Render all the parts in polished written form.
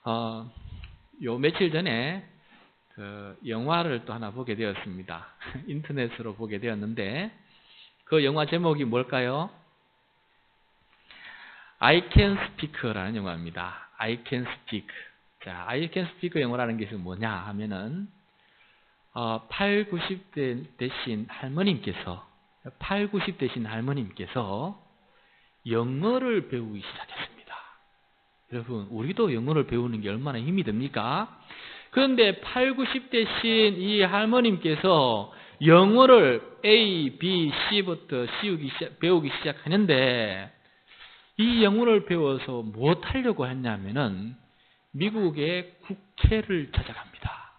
요 며칠 전에 그 영화를 또 하나 보게 되었습니다. 인터넷으로 보게 되었는데 그 영화 제목이 뭘까요? I Can Speak라는 영화입니다. I Can Speak. 자, I Can Speak 영어라는 게 뭐냐 하면은 8, 90대 되신 할머님께서 영어를 배우기 시작했습니다. 여러분, 우리도 영어를 배우는 게 얼마나 힘이 듭니까? 그런데 8, 90대신 이 할머님께서 영어를 A, B, C부터 배우기 시작하는데 이 영어를 배워서 무엇 하려고 했냐면은 미국의 국회를 찾아갑니다.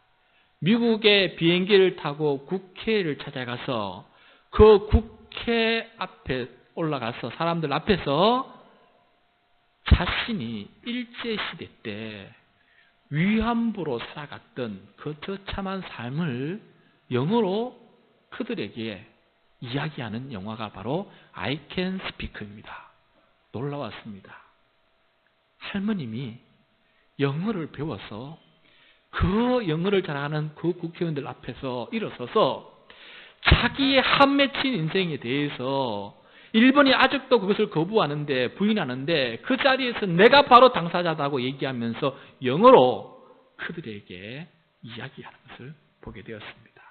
미국의 비행기를 타고 국회를 찾아가서 그 국회 앞에 올라가서 사람들 앞에서 자신이 일제시대 때 위안부로 살아갔던 그 처참한 삶을 영어로 그들에게 이야기하는 영화가 바로 I Can Speak입니다. 놀라웠습니다. 할머님이 영어를 배워서 그 영어를 잘하는 그 국회의원들 앞에서 일어서서 자기의 한 맺힌 인생에 대해서 일본이 아직도 그것을 거부하는데 부인하는데 그 자리에서 내가 바로 당사자다고 얘기하면서 영어로 그들에게 이야기하는 것을 보게 되었습니다.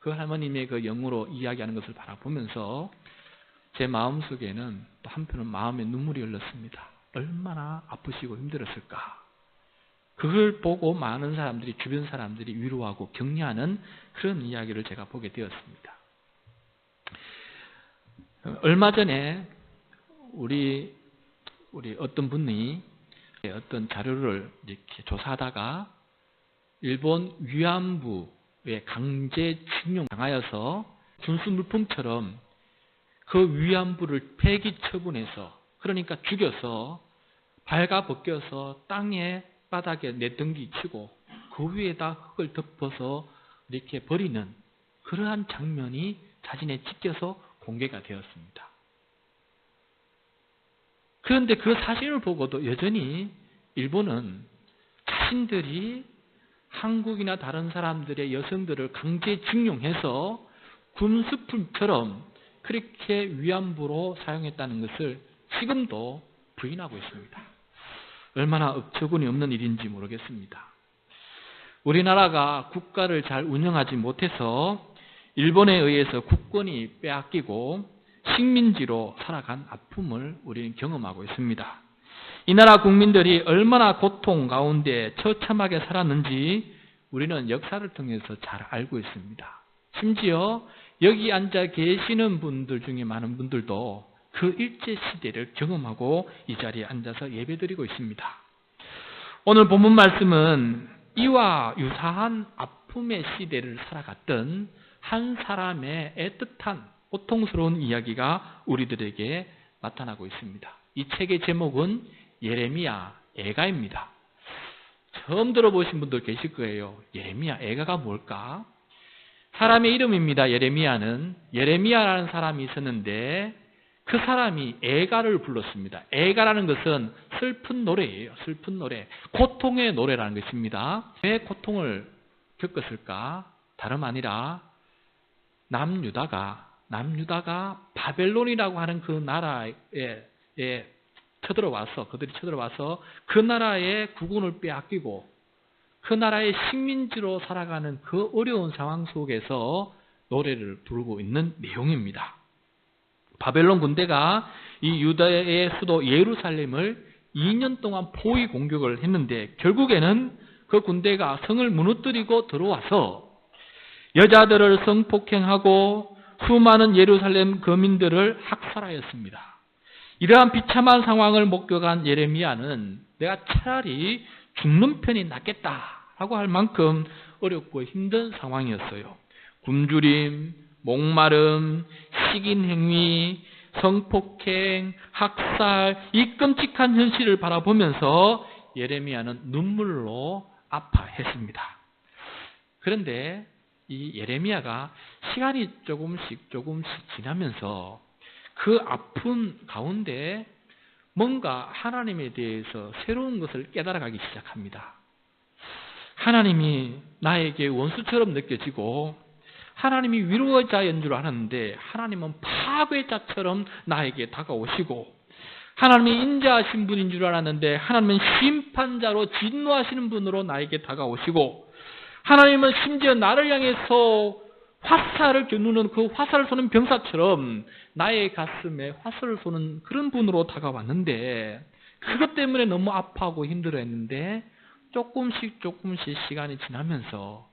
그 할머님의 그 영어로 이야기하는 것을 바라보면서 제 마음속에는 또 한편은 마음에 눈물이 흘렀습니다. 얼마나 아프시고 힘들었을까. 그걸 보고 많은 사람들이, 주변 사람들이 위로하고 격려하는 그런 이야기를 제가 보게 되었습니다. 얼마 전에 우리 어떤 분이 어떤 자료를 이렇게 조사하다가 일본 위안부의 강제징용 당하여서 군수 물품처럼 그 위안부를 폐기 처분해서, 그러니까 죽여서 발가벗겨서 땅에 바닥에 내던기 치고 그 위에다 흙을 덮어서 이렇게 버리는 그러한 장면이 사진에 찍혀서 공개가 되었습니다. 그런데 그 사진을 보고도 여전히 일본은 자신들이 한국이나 다른 사람들의 여성들을 강제징용해서 군수품처럼 그렇게 위안부로 사용했다는 것을 지금도 부인하고 있습니다. 얼마나 어처구니 없는 일인지 모르겠습니다. 우리나라가 국가를 잘 운영하지 못해서 일본에 의해서 국권이 빼앗기고 식민지로 살아간 아픔을 우리는 경험하고 있습니다. 이 나라 국민들이 얼마나 고통 가운데 처참하게 살았는지 우리는 역사를 통해서 잘 알고 있습니다. 심지어 여기 앉아 계시는 분들 중에 많은 분들도 그 일제시대를 경험하고 이 자리에 앉아서 예배드리고 있습니다. 오늘 본문 말씀은 이와 유사한 아픔의 시대를 살아갔던 한 사람의 애틋한 고통스러운 이야기가 우리들에게 나타나고 있습니다. 이 책의 제목은 예레미야 애가입니다. 처음 들어보신 분들 계실 거예요. 예레미야 애가가 뭘까? 사람의 이름입니다. 예레미야라는 사람이 있었는데 그 사람이 애가를 불렀습니다. 애가라는 것은 슬픈 노래예요. 슬픈 노래. 고통의 노래라는 것입니다. 왜 고통을 겪었을까? 다름 아니라 남유다가 바벨론이라고 하는 그 나라에 그들이 쳐들어와서 그 나라의 국운을 빼앗기고 그 나라의 식민지로 살아가는 그 어려운 상황 속에서 노래를 부르고 있는 내용입니다. 바벨론 군대가 이 유다의 수도 예루살렘을 2년 동안 포위 공격을 했는데 결국에는 그 군대가 성을 무너뜨리고 들어와서 여자들을 성폭행하고 수많은 예루살렘 거민들을 학살하였습니다. 이러한 비참한 상황을 목격한 예레미야는 내가 차라리 죽는 편이 낫겠다라고 할 만큼 어렵고 힘든 상황이었어요. 굶주림, 목마름, 식인행위, 성폭행, 학살, 이 끔찍한 현실을 바라보면서 예레미야는 눈물로 아파했습니다. 그런데 이 예레미야가 시간이 조금씩 지나면서 그 아픈 가운데 뭔가 하나님에 대해서 새로운 것을 깨달아가기 시작합니다. 하나님이 나에게 원수처럼 느껴지고 하나님이 위로자인 줄 알았는데 하나님은 파괴자처럼 나에게 다가오시고 하나님이 인자하신 분인 줄 알았는데 하나님은 심판자로 진노하시는 분으로 나에게 다가오시고 하나님은 심지어 나를 향해서 화살을 겨누는 그 화살을 쏘는 병사처럼 나의 가슴에 화살을 쏘는 그런 분으로 다가왔는데 그것 때문에 너무 아파하고 힘들어했는데 조금씩 시간이 지나면서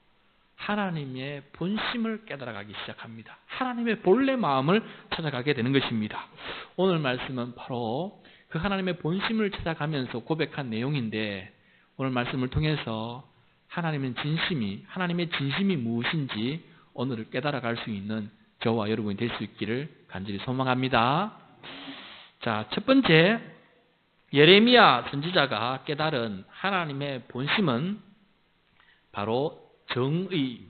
하나님의 본심을 깨달아가기 시작합니다. 하나님의 본래 마음을 찾아가게 되는 것입니다. 오늘 말씀은 바로 그 하나님의 본심을 찾아가면서 고백한 내용인데 오늘 말씀을 통해서 하나님의 진심이 무엇인지 오늘을 깨달아갈 수 있는 저와 여러분이 될 수 있기를 간절히 소망합니다. 자, 첫 번째 예레미야 선지자가 깨달은 하나님의 본심은 바로 정의.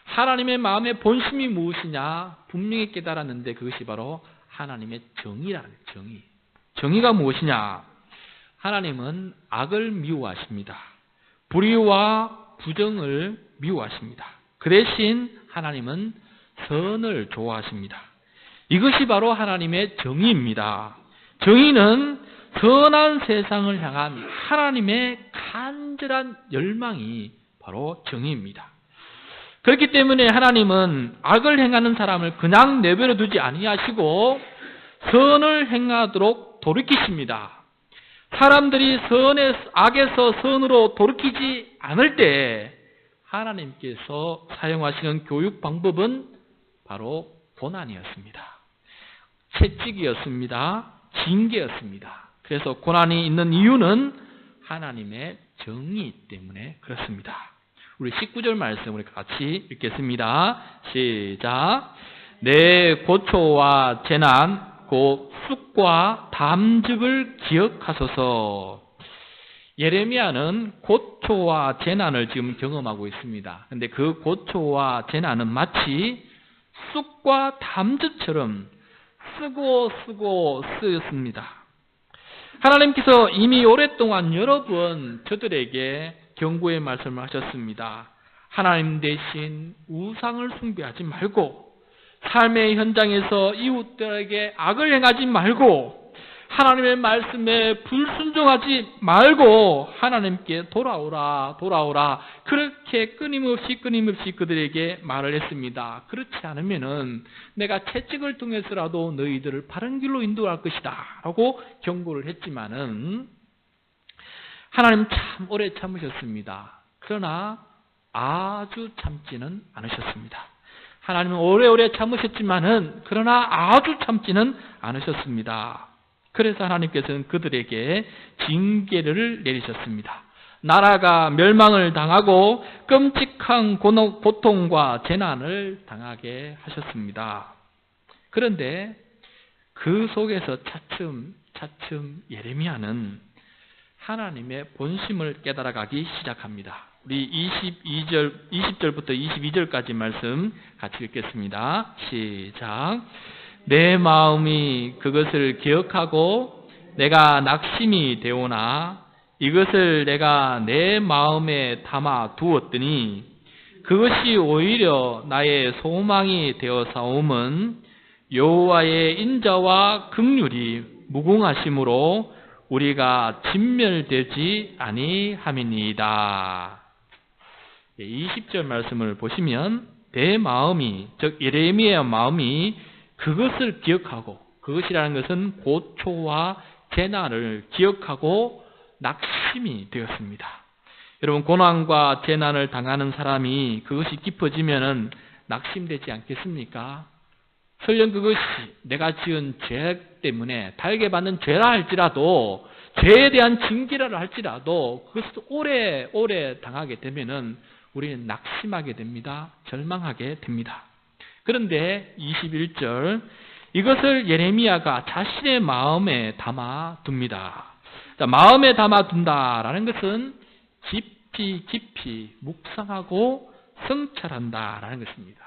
하나님의 마음의 본심이 무엇이냐 분명히 깨달았는데 그것이 바로 하나님의 정의라는 정의. 정의가 무엇이냐? 하나님은 악을 미워하십니다. 불의와 부정을 미워하십니다. 그 대신 하나님은 선을 좋아하십니다. 이것이 바로 하나님의 정의입니다. 정의는 선한 세상을 향한 하나님의 간절한 열망이 바로 정의입니다. 그렇기 때문에 하나님은 악을 행하는 사람을 그냥 내버려 두지 아니하시고 선을 행하도록 돌이키십니다. 사람들이 악에서 선으로 돌이키지 않을 때 하나님께서 사용하시는 교육 방법은 바로 고난이었습니다. 채찍이었습니다. 징계였습니다. 그래서 고난이 있는 이유는 하나님의 정의 때문에 그렇습니다. 우리 19절 말씀 우리 같이 읽겠습니다. 시작. 내 고초와 재난 곧 쑥과 담즙을 기억하소서. 예레미야는 고초와 재난을 지금 경험하고 있습니다. 그런데 그 고초와 재난은 마치 쑥과 담즙처럼 쓰고 쓰였습니다. 하나님께서 이미 오랫동안 여러 번 저들에게 경고의 말씀을 하셨습니다. 하나님 대신 우상을 숭배하지 말고 삶의 현장에서 이웃들에게 악을 행하지 말고 하나님의 말씀에 불순종하지 말고 하나님께 돌아오라 그렇게 끊임없이 그들에게 말을 했습니다. 그렇지 않으면은 내가 채찍을 통해서라도 너희들을 바른 길로 인도할 것이다 라고 경고를 했지만은 하나님 참 오래 참으셨습니다. 그러나 아주 참지는 않으셨습니다. 하나님은 오래오래 참으셨지만은 그러나 아주 참지는 않으셨습니다. 그래서 하나님께서는 그들에게 징계를 내리셨습니다. 나라가 멸망을 당하고 끔찍한 고통과 재난을 당하게 하셨습니다. 그런데 그 속에서 차츰 예레미야는 하나님의 본심을 깨달아가기 시작합니다. 우리 20절부터 22절까지 말씀 같이 읽겠습니다. 시작. 내 마음이 그것을 기억하고 내가 낙심이 되오나 이것을 내가 내 마음에 담아 두었더니 그것이 오히려 나의 소망이 되어사옴은 여호와의 인자와 긍휼이 무궁하심으로 우리가 진멸되지 아니함이니이다. 20절 말씀을 보시면 내 마음이 즉 예레미야의 마음이 그것을 기억하고 그것이라는 것은 고초와 재난을 기억하고 낙심이 되었습니다. 여러분 고난과 재난을 당하는 사람이 그것이 깊어지면은 낙심되지 않겠습니까? 설령 그것이 내가 지은 죄 때문에 달게 받는 죄라 할지라도 죄에 대한 징계라 할지라도 그것을 오래 당하게 되면은 우리는 낙심하게 됩니다. 절망하게 됩니다. 그런데 21절 이것을 예레미야가 자신의 마음에 담아둡니다. 자, 마음에 담아둔다라는 것은 깊이 묵상하고 성찰한다라는 것입니다.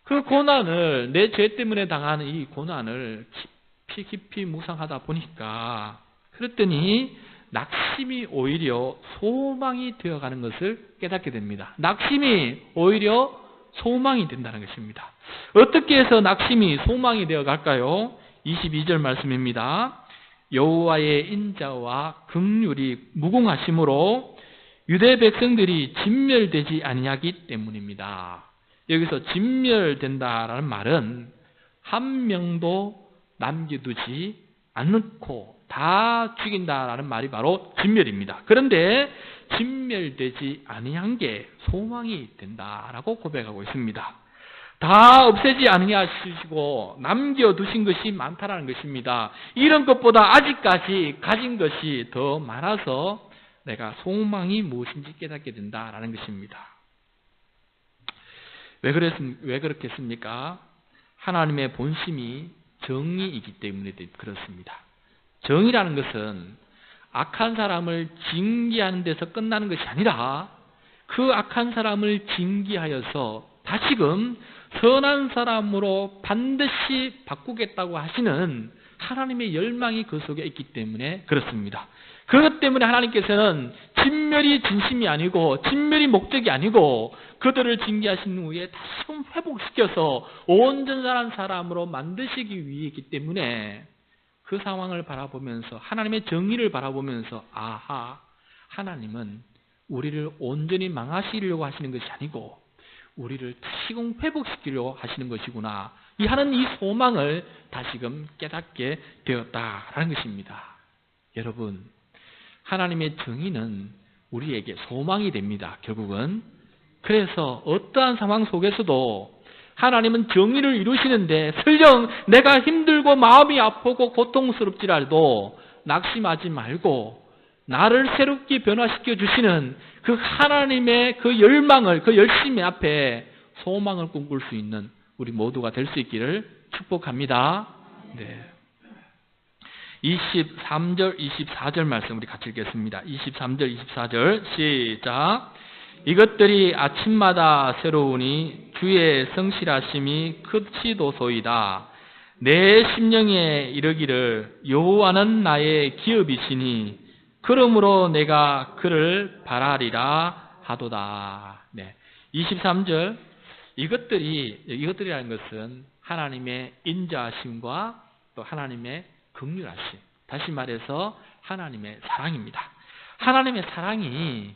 그 고난을 내 죄 때문에 당하는 이 고난을 깊이 묵상하다 보니까 그랬더니 낙심이 오히려 소망이 되어가는 것을 깨닫게 됩니다. 낙심이 오히려 소망이 된다는 것입니다. 어떻게 해서 낙심이 소망이 되어갈까요? 22절 말씀입니다. 여호와의 인자와 긍휼이 무궁하심으로 유대 백성들이 진멸되지 아니하기 때문입니다. 여기서 진멸된다라는 말은 한 명도 남겨두지 않고 다 죽인다라는 말이 바로 진멸입니다. 그런데 진멸되지 아니한 게 소망이 된다라고 고백하고 있습니다. 다 없애지 아니하시고 남겨두신 것이 많다라는 것입니다. 이런 것보다 아직까지 가진 것이 더 많아서 내가 소망이 무엇인지 깨닫게 된다라는 것입니다. 왜 그렇겠습니까? 하나님의 본심이 정의이기 때문에 그렇습니다. 정의라는 것은 악한 사람을 징계하는 데서 끝나는 것이 아니라 그 악한 사람을 징계하여서 다시금 선한 사람으로 반드시 바꾸겠다고 하시는 하나님의 열망이 그 속에 있기 때문에 그렇습니다. 그것 때문에 하나님께서는 진멸이 진심이 아니고 진멸이 목적이 아니고 그들을 징계하신 후에 다시금 회복시켜서 온전한 사람으로 만드시기 위해이기 때문에 그 상황을 바라보면서 하나님의 정의를 바라보면서 아하, 하나님은 우리를 온전히 망하시려고 하시는 것이 아니고 우리를 다시금 회복시키려고 하시는 것이구나 하는 이 소망을 다시금 깨닫게 되었다라는 것입니다. 여러분, 하나님의 정의는 우리에게 소망이 됩니다. 결국은. 그래서 어떠한 상황 속에서도 하나님은 정의를 이루시는데 설령 내가 힘들고 마음이 아프고 고통스럽지라도 낙심하지 말고 나를 새롭게 변화시켜 주시는 그 하나님의 그 열망을, 그 열심 앞에 소망을 꿈꿀 수 있는 우리 모두가 될 수 있기를 축복합니다. 네. 23절, 24절 말씀 우리 같이 읽겠습니다. 23절, 24절 시작. 이것들이 아침마다 새로우니 주의 성실하심이 크시도소이다. 내 심령에 이르기를 여호와는 나의 기업이시니 그러므로 내가 그를 바라리라 하도다. 네. 23절 이것들이라는 것은 하나님의 인자하심과 또 하나님의 긍휼하심, 다시 말해서 하나님의 사랑입니다. 하나님의 사랑이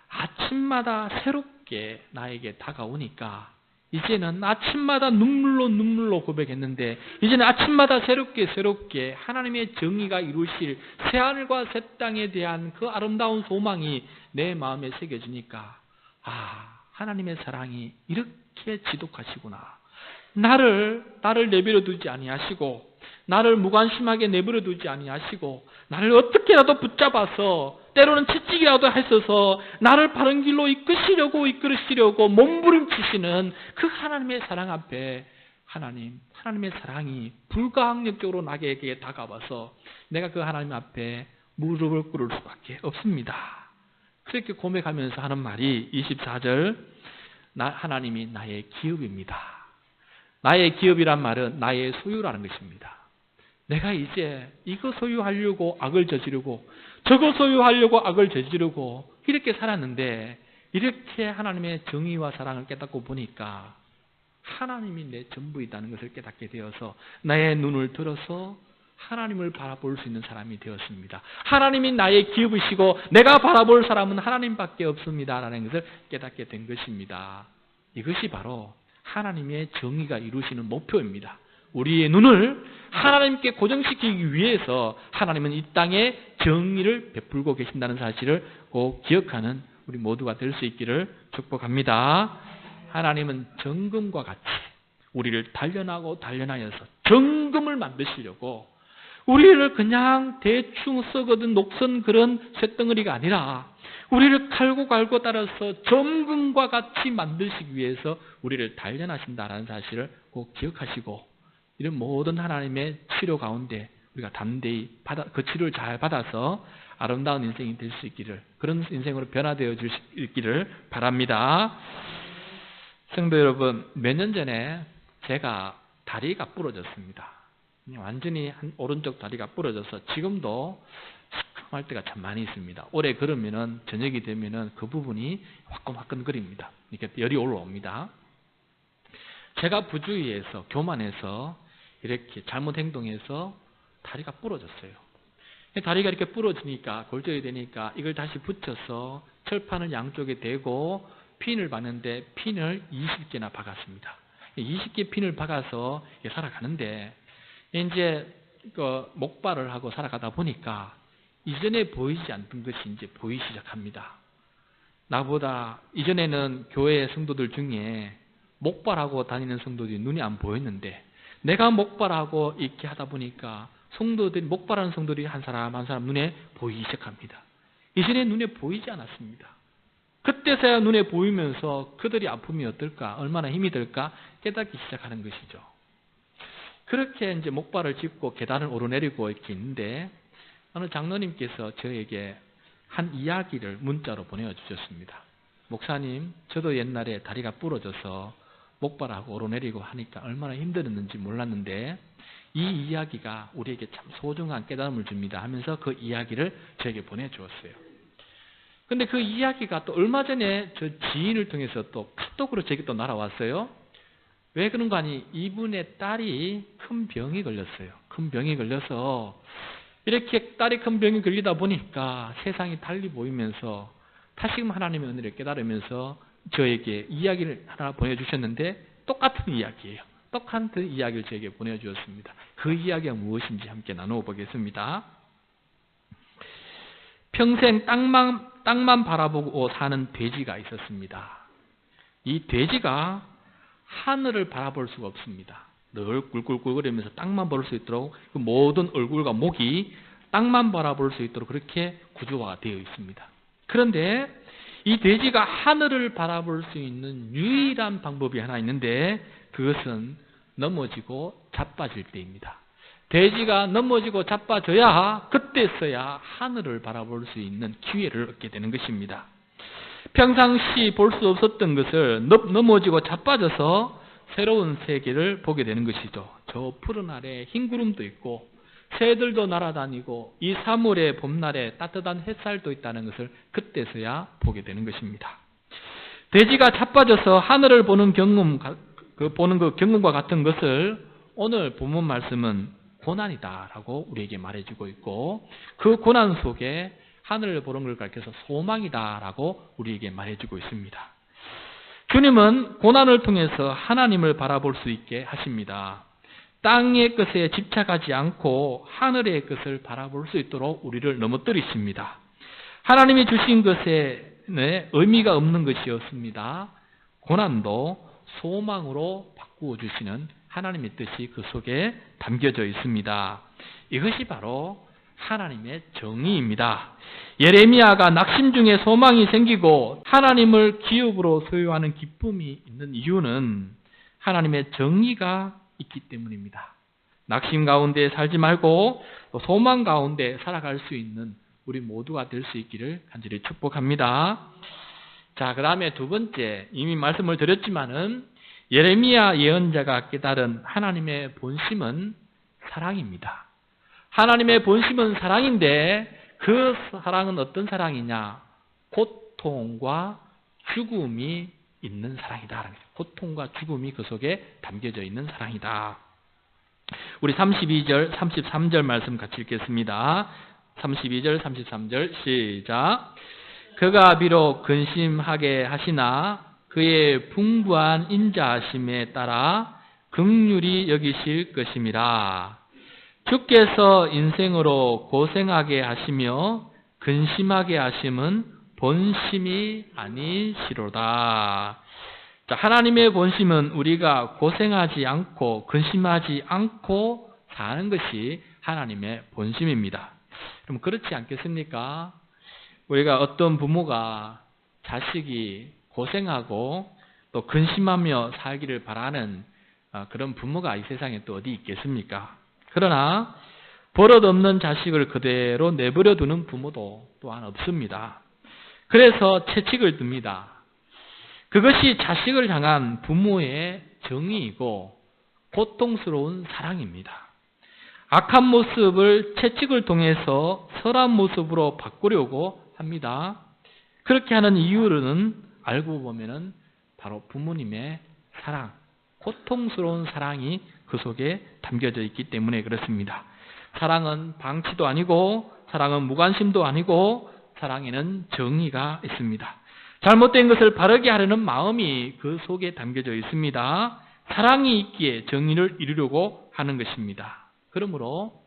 아침마다 새롭게 나에게 다가오니까 이제는 아침마다 눈물로 고백했는데 이제는 아침마다 새롭게 하나님의 정의가 이루실 새하늘과 새 땅에 대한 그 아름다운 소망이 내 마음에 새겨지니까 하나님의 사랑이 이렇게 지독하시구나. 나를 내버려 두지 아니하시고 나를 무관심하게 내버려 두지 아니하시고 나를 어떻게라도 붙잡아서 때로는 채찍이라도 하셔서 나를 바른 길로 이끌으시려고 몸부림치시는 그 하나님의 사랑 앞에 하나님의 사랑이 불가항력적으로 나에게 다가와서 내가 그 하나님 앞에 무릎을 꿇을 수밖에 없습니다. 그렇게 고백하면서 하는 말이 24절 하나님이 나의 기업입니다. 나의 기업이란 말은 나의 소유라는 것입니다. 내가 이제 이거 소유하려고 악을 저지르고 저거 소유하려고 악을 저지르고 이렇게 살았는데 이렇게 하나님의 정의와 사랑을 깨닫고 보니까 하나님이 내 전부이다는 것을 깨닫게 되어서 나의 눈을 들어서 하나님을 바라볼 수 있는 사람이 되었습니다. 하나님이 나의 기업이시고 내가 바라볼 사람은 하나님밖에 없습니다라는 것을 깨닫게 된 것입니다. 이것이 바로 하나님의 정의가 이루시는 목표입니다. 우리의 눈을 하나님께 고정시키기 위해서 하나님은 이 땅에 정의를 베풀고 계신다는 사실을 꼭 기억하는 우리 모두가 될 수 있기를 축복합니다. 하나님은 정금과 같이 우리를 단련하여서 정금을 만드시려고 우리를 그냥 대충 썩어든 녹슨 그런 쇳덩어리가 아니라 우리를 갈고 따라서 정금과 같이 만드시기 위해서 우리를 단련하신다는 사실을 꼭 기억하시고 이런 모든 하나님의 치료 가운데 우리가 담대히 그 치료를 잘 받아서 아름다운 인생이 될 수 있기를, 그런 인생으로 변화되어 주시기를 바랍니다. 성도 여러분, 몇 년 전에 제가 다리가 부러졌습니다. 완전히 한 오른쪽 다리가 부러져서 지금도 시큼할 때가 참 많이 있습니다. 오래 걸으면은 저녁이 되면은 그 부분이 화끈화끈거립니다. 이렇게 열이 올라옵니다. 제가 부주의해서 교만해서 이렇게 잘못 행동해서 다리가 부러졌어요. 다리가 이렇게 부러지니까 골절이 되니까 이걸 다시 붙여서 철판을 양쪽에 대고 핀을 박는데 핀을 20개나 박았습니다. 20개 핀을 박아서 살아가는데 이제 그 목발을 하고 살아가다 보니까 이전에 보이지 않던 것이 이제 보이기 시작합니다. 나보다 이전에는 교회 성도들 중에 목발하고 다니는 성도들이 눈이 안 보였는데 내가 목발하고 이렇게 하다 보니까 성도들이 목발하는 성도들이 한 사람 한 사람 눈에 보이기 시작합니다. 이전에 눈에 보이지 않았습니다. 그때서야 눈에 보이면서 그들이 아픔이 어떨까, 얼마나 힘이 들까 깨닫기 시작하는 것이죠. 그렇게 이제 목발을 짚고 계단을 오르내리고 이렇게 있는데 어느 장로님께서 저에게 한 이야기를 문자로 보내주셨습니다. 목사님, 저도 옛날에 다리가 부러져서 목발하고 오르내리고 하니까 얼마나 힘들었는지 몰랐는데 이 이야기가 우리에게 참 소중한 깨달음을 줍니다 하면서 그 이야기를 저에게 보내주었어요. 근데 그 이야기가 또 얼마 전에 저 지인을 통해서 또 카톡으로 제게 또 날아왔어요. 왜 그런가 하니 이분의 딸이 큰 병이 걸렸어요. 큰 병이 걸려서 이렇게 딸이 큰 병이 걸리다 보니까 세상이 달리 보이면서 다시금 하나님의 은혜를 깨달으면서 저에게 이야기를 하나 보내주셨는데 똑같은 이야기예요. 똑같은 이야기를 저에게 보내주었습니다. 그 이야기가 무엇인지 함께 나누어 보겠습니다. 평생 땅만 바라보고 사는 돼지가 있었습니다. 이 돼지가 하늘을 바라볼 수가 없습니다. 늘 꿀꿀꿀거리면서 땅만 볼 수 있도록 그 모든 얼굴과 목이 땅만 바라볼 수 있도록 그렇게 구조화가 되어 있습니다. 그런데 이 돼지가 하늘을 바라볼 수 있는 유일한 방법이 하나 있는데 그것은 넘어지고 자빠질 때입니다. 돼지가 넘어지고 자빠져야 그때서야 하늘을 바라볼 수 있는 기회를 얻게 되는 것입니다. 평상시 볼 수 없었던 것을 넘어지고 자빠져서 새로운 세계를 보게 되는 것이죠. 저 푸른 아래 흰 구름도 있고 새들도 날아다니고 이 3월의 봄날에 따뜻한 햇살도 있다는 것을 그때서야 보게 되는 것입니다. 돼지가 자빠져서 하늘을 보는 경험과 같은 것을 오늘 본문 말씀은 고난이다라고 우리에게 말해주고 있고 그 고난 속에 하늘을 보는 걸 가르쳐서 소망이다라고 우리에게 말해주고 있습니다. 주님은 고난을 통해서 하나님을 바라볼 수 있게 하십니다. 땅의 것에 집착하지 않고 하늘의 것을 바라볼 수 있도록 우리를 넘어뜨리십니다. 하나님이 주신 것에 의미가 없는 것이었습니다. 고난도 소망으로 바꾸어 주시는 하나님의 뜻이 그 속에 담겨져 있습니다. 이것이 바로 하나님의 정의입니다. 예레미야가 낙심 중에 소망이 생기고 하나님을 기업으로 소유하는 기쁨이 있는 이유는 하나님의 정의가 있기 때문입니다. 낙심 가운데 살지 말고 소망 가운데 살아갈 수 있는 우리 모두가 될 수 있기를 간절히 축복합니다. 자, 그 다음에 두 번째, 이미 말씀을 드렸지만은 예레미야 예언자가 깨달은 하나님의 본심은 사랑입니다. 하나님의 본심은 사랑인데 그 사랑은 어떤 사랑이냐? 고통과 죽음이 있는 사랑이다. 고통과 죽음이 그 속에 담겨져 있는 사랑이다. 우리 32절, 33절 말씀 같이 읽겠습니다. 32절, 33절 시작. 그가 비록 근심하게 하시나 그의 풍부한 인자하심에 따라 긍휼히 여기실 것임이라. 주께서 인생으로 고생하게 하시며 근심하게 하심은 본심이 아니시로다. 자, 하나님의 본심은 우리가 고생하지 않고 근심하지 않고 사는 것이 하나님의 본심입니다. 그럼 그렇지 않겠습니까? 우리가 어떤 부모가 자식이 고생하고 또 근심하며 살기를 바라는 그런 부모가 이 세상에 또 어디 있겠습니까? 그러나 버릇없는 자식을 그대로 내버려 두는 부모도 또한 없습니다. 그래서 채찍을 듭니다. 그것이 자식을 향한 부모의 정의이고 고통스러운 사랑입니다. 악한 모습을 채찍을 통해서 선한 모습으로 바꾸려고 합니다. 그렇게 하는 이유는 알고 보면은 바로 부모님의 사랑, 고통스러운 사랑이 그 속에 담겨져 있기 때문에 그렇습니다. 사랑은 방치도 아니고 사랑은 무관심도 아니고 사랑에는 정의가 있습니다. 잘못된 것을 바르게 하려는 마음이 그 속에 담겨져 있습니다. 사랑이 있기에 정의를 이루려고 하는 것입니다. 그러므로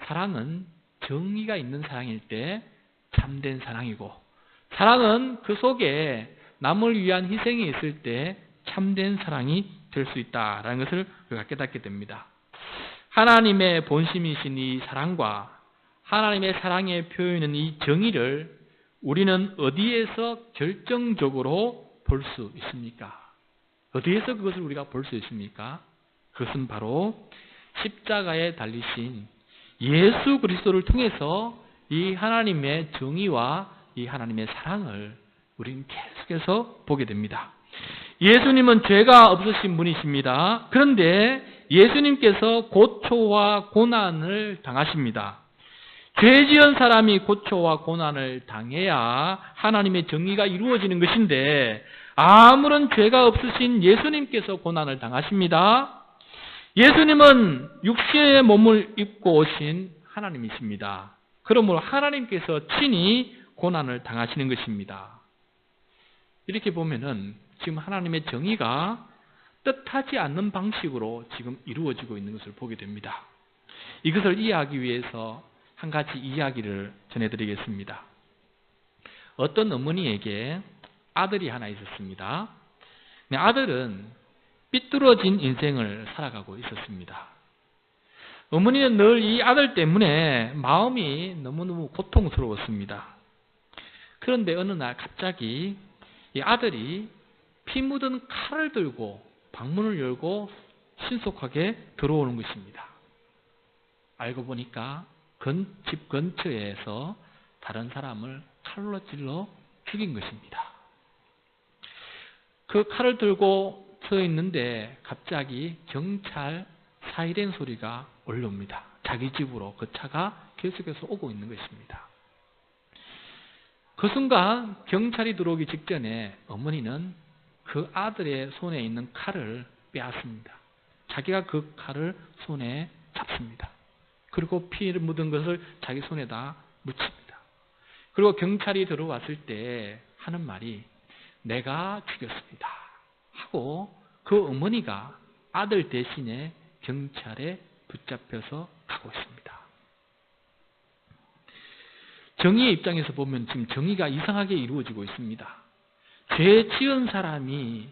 사랑은 정의가 있는 사랑일 때 참된 사랑이고, 사랑은 그 속에 남을 위한 희생이 있을 때 참된 사랑이 될 수 있다라는 것을 우리가 깨닫게 됩니다. 하나님의 본심이신 이 사랑과 하나님의 사랑의 표현은 이 정의를 우리는 어디에서 결정적으로 볼 수 있습니까? 어디에서 그것을 우리가 볼 수 있습니까? 그것은 바로 십자가에 달리신 예수 그리스도를 통해서 이 하나님의 정의와 이 하나님의 사랑을 우리는 계속해서 보게 됩니다. 예수님은 죄가 없으신 분이십니다. 그런데 예수님께서 고초와 고난을 당하십니다. 죄 지은 사람이 고초와 고난을 당해야 하나님의 정의가 이루어지는 것인데 아무런 죄가 없으신 예수님께서 고난을 당하십니다. 예수님은 육신의 몸을 입고 오신 하나님이십니다. 그러므로 하나님께서 친히 고난을 당하시는 것입니다. 이렇게 보면은 지금 하나님의 정의가 뜻하지 않는 방식으로 지금 이루어지고 있는 것을 보게 됩니다. 이것을 이해하기 위해서 한 가지 이야기를 전해드리겠습니다. 어떤 어머니에게 아들이 하나 있었습니다. 아들은 삐뚤어진 인생을 살아가고 있었습니다. 어머니는 늘 이 아들 때문에 마음이 너무너무 고통스러웠습니다. 그런데 어느 날 갑자기 이 아들이 피 묻은 칼을 들고 방문을 열고 신속하게 들어오는 것입니다. 알고 보니까 집 근처에서 다른 사람을 칼로 찔러 죽인 것입니다. 그 칼을 들고 서 있는데 갑자기 경찰 사이렌 소리가 올라옵니다. 자기 집으로 그 차가 계속해서 오고 있는 것입니다. 그 순간 경찰이 들어오기 직전에 어머니는 그 아들의 손에 있는 칼을 빼앗습니다. 자기가 그 칼을 손에 잡습니다. 그리고 피를 묻은 것을 자기 손에다 묻힙니다. 그리고 경찰이 들어왔을 때 하는 말이 내가 죽였습니다 하고 그 어머니가 아들 대신에 경찰에 붙잡혀서 가고 있습니다. 정의의 입장에서 보면 지금 정의가 이상하게 이루어지고 있습니다. 죄 지은 사람이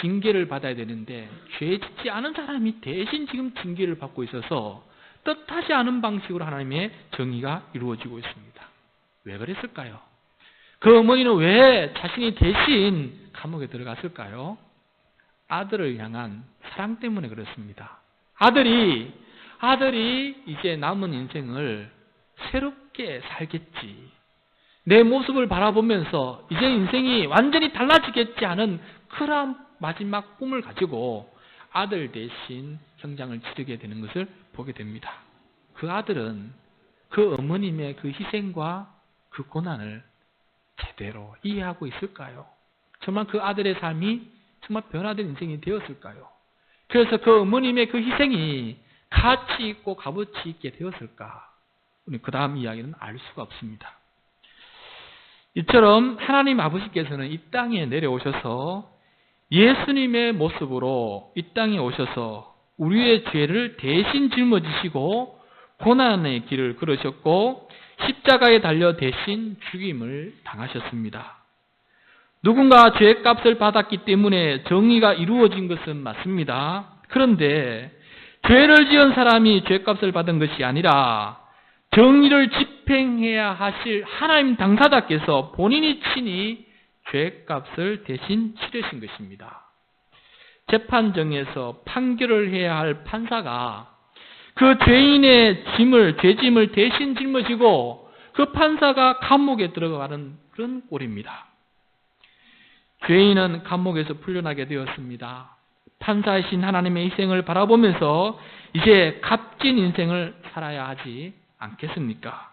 징계를 받아야 되는데 죄 짓지 않은 사람이 대신 지금 징계를 받고 있어서 뜻하지 않은 방식으로 하나님의 정의가 이루어지고 있습니다. 왜 그랬을까요? 그 어머니는 왜 자신이 대신 감옥에 들어갔을까요? 아들을 향한 사랑 때문에 그렇습니다. 아들이 이제 남은 인생을 새롭게 살겠지, 내 모습을 바라보면서 이제 인생이 완전히 달라지겠지 하는 그런 마지막 꿈을 가지고 아들 대신 형장을 치르게 되는 것을 보게 됩니다. 그 아들은 그 어머님의 그 희생과 그 고난을 제대로 이해하고 있을까요? 정말 그 아들의 삶이 정말 변화된 인생이 되었을까요? 그래서 그 어머님의 그 희생이 가치 있고 값어치 있게 되었을까? 우리 그 다음 이야기는 알 수가 없습니다. 이처럼 하나님 아버지께서는 이 땅에 내려오셔서 예수님의 모습으로 이 땅에 오셔서 우리의 죄를 대신 짊어지시고 고난의 길을 걸으셨고 십자가에 달려 대신 죽임을 당하셨습니다. 누군가 죄값을 받았기 때문에 정의가 이루어진 것은 맞습니다. 그런데 죄를 지은 사람이 죄값을 받은 것이 아니라 정의를 집행해야 하실 하나님 당사자께서 본인이 친히 죄값을 대신 치르신 것입니다. 재판정에서 판결을 해야 할 판사가 그 죄인의 죄짐을 대신 짊어지고 그 판사가 감옥에 들어가는 그런 꼴입니다. 죄인은 감옥에서 풀려나게 되었습니다. 판사이신 하나님의 희생을 바라보면서 이제 값진 인생을 살아야 하지 않겠습니까?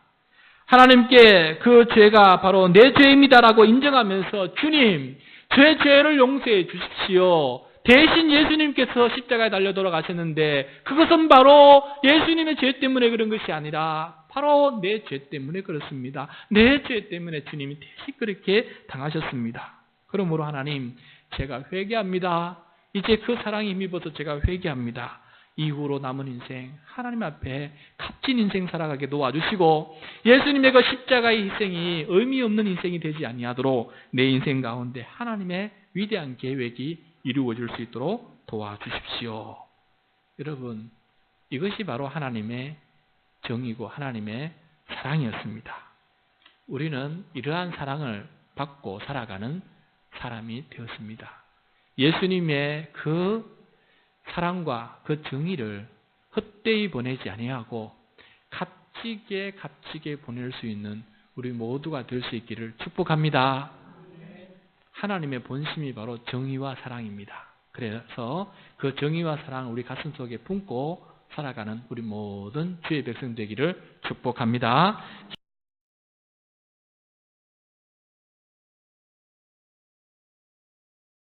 하나님께 그 죄가 바로 내 죄입니다라고 인정하면서 주님, 제 죄를 용서해 주십시오. 대신 예수님께서 십자가에 달려 돌아가셨는데 그것은 바로 예수님의 죄 때문에 그런 것이 아니라 바로 내 죄 때문에 그렇습니다. 내 죄 때문에 주님이 대신 그렇게 당하셨습니다. 그러므로 하나님, 제가 회개합니다. 이제 그 사랑에 힘입어서 제가 회개합니다. 이후로 남은 인생 하나님 앞에 값진 인생 살아가게 도와주시고 예수님의 그 십자가의 희생이 의미 없는 인생이 되지 아니하도록 내 인생 가운데 하나님의 위대한 계획이 이루어질 수 있도록 도와주십시오. 여러분, 이것이 바로 하나님의 정의고 하나님의 사랑이었습니다. 우리는 이러한 사랑을 받고 살아가는 사람이 되었습니다. 예수님의 그 사랑과 그 정의를 헛되이 보내지 아니하고 값지게 보낼 수 있는 우리 모두가 될 수 있기를 축복합니다. 하나님의 본심이 바로 정의와 사랑입니다. 그래서 그 정의와 사랑을 우리 가슴 속에 품고 살아가는 우리 모든 주의 백성 되기를 축복합니다.